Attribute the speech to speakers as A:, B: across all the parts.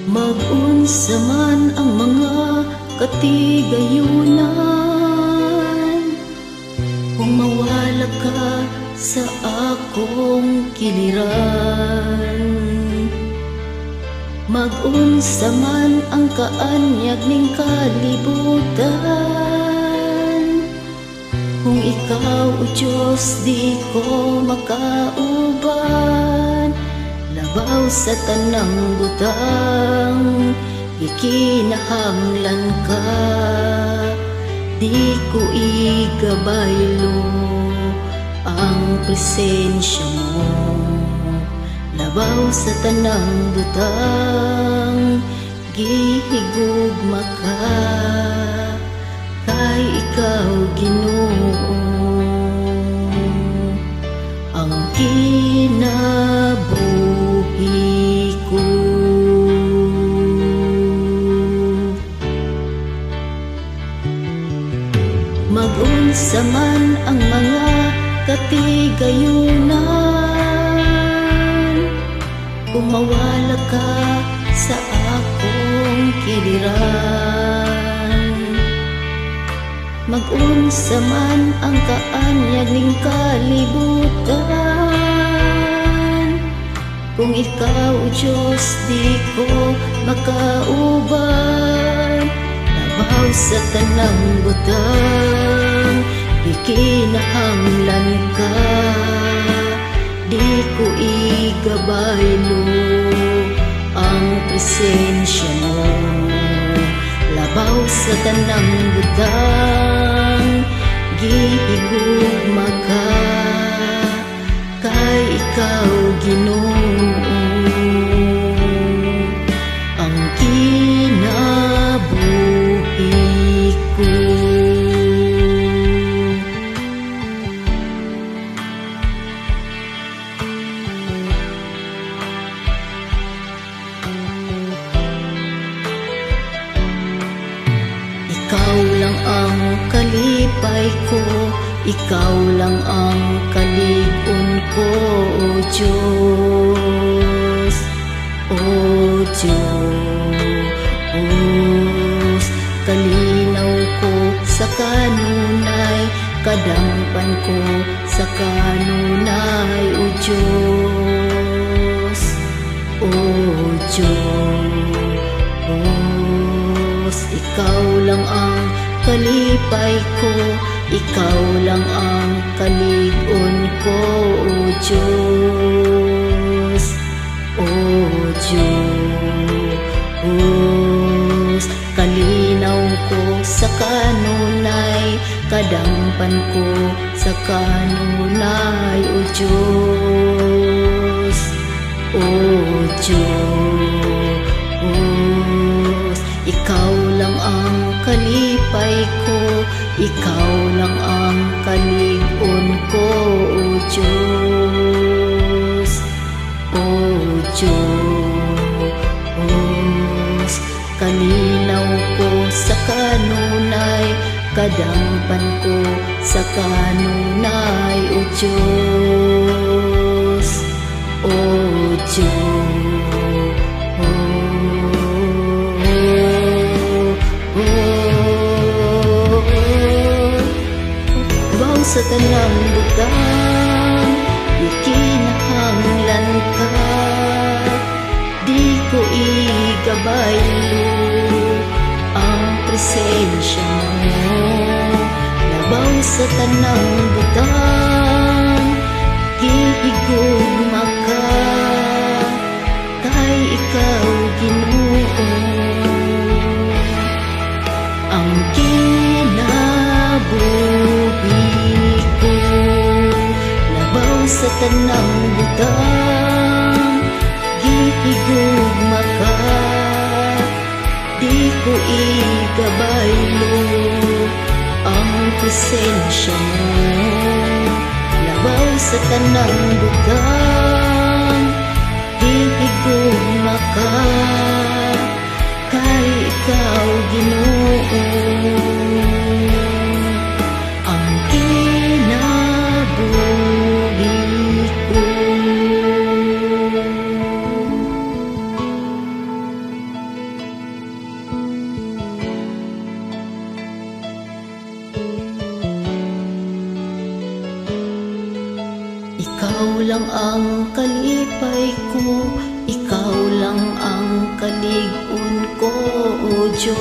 A: Mag-unsa man ang mga katigayunan, kung mawala ka sa akong kiliran. Mag-unsa man ang kaanyag ning kalibutan, kung ikaw o Diyos di ko makauban. Labaw sa tanang butang, ikinahanglan ka, di ko igabaylo ang presensya mo. Labaw sa tanang butang, gihigugma ka, kay ikaw Ginoo ang kinabuhi ko. Mag-unsa man ang mga katigayunan, kung mawala ka sa akong kiliran. Mag-unsa man ang kaanyag ning kalibutan, kung ikaw o Diyos di ko makauban. Labaw sa tanang butang, ikinahanglan ka, di ko igabaylo ang presensya mo. Labaw sa tanang butang, gihigugma ka, kay ikaw Ginoo ang kinabuhi ko. Ikaw lang ang kalipay ko, ikaw lang ang kalig-on ko, O Diyos, O Diyos. Kalinaw ko sa kanunay, kadampan ko sa kanunay, O Diyos, O Diyos. Ikaw lang ang kalipay ko, ikaw lang ang kalig-on ko, O Diyos, O Diyos. Kalinaw ko sa kanunay, kadampan ko sa kanunay, O Diyos, O Diyos. Ikaw lang ang kalipay ko, ikaw lang ang kalig-on ko, O Diyos, O Diyos. Kalinaw ko sa kanunay, kadampan ko sa kanunay, O Diyos, O Diyos. Sa tanang butang, ikinahanglan ka, di ko igabaylo ang presensya mo. Labaw sa tanang butang, gihigugma ka, kay ikaw Ginoo ang kinabuhi ko. Labaw sa tanang butang, gihigugma ka, di ko igabaylo ang presensya mo. Labaw sa tanang butang, gihigugma ka, kay ikaw Ginoo ang kinabuhi ko. ang kalipay ko, ikaw lang ang kalig-on ko, O Diyos,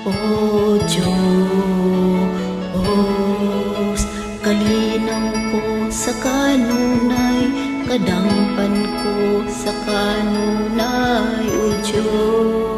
A: O Diyos. Kalinaw ko sa kanunay, kadangpan ko sa kanunay, O Diyos.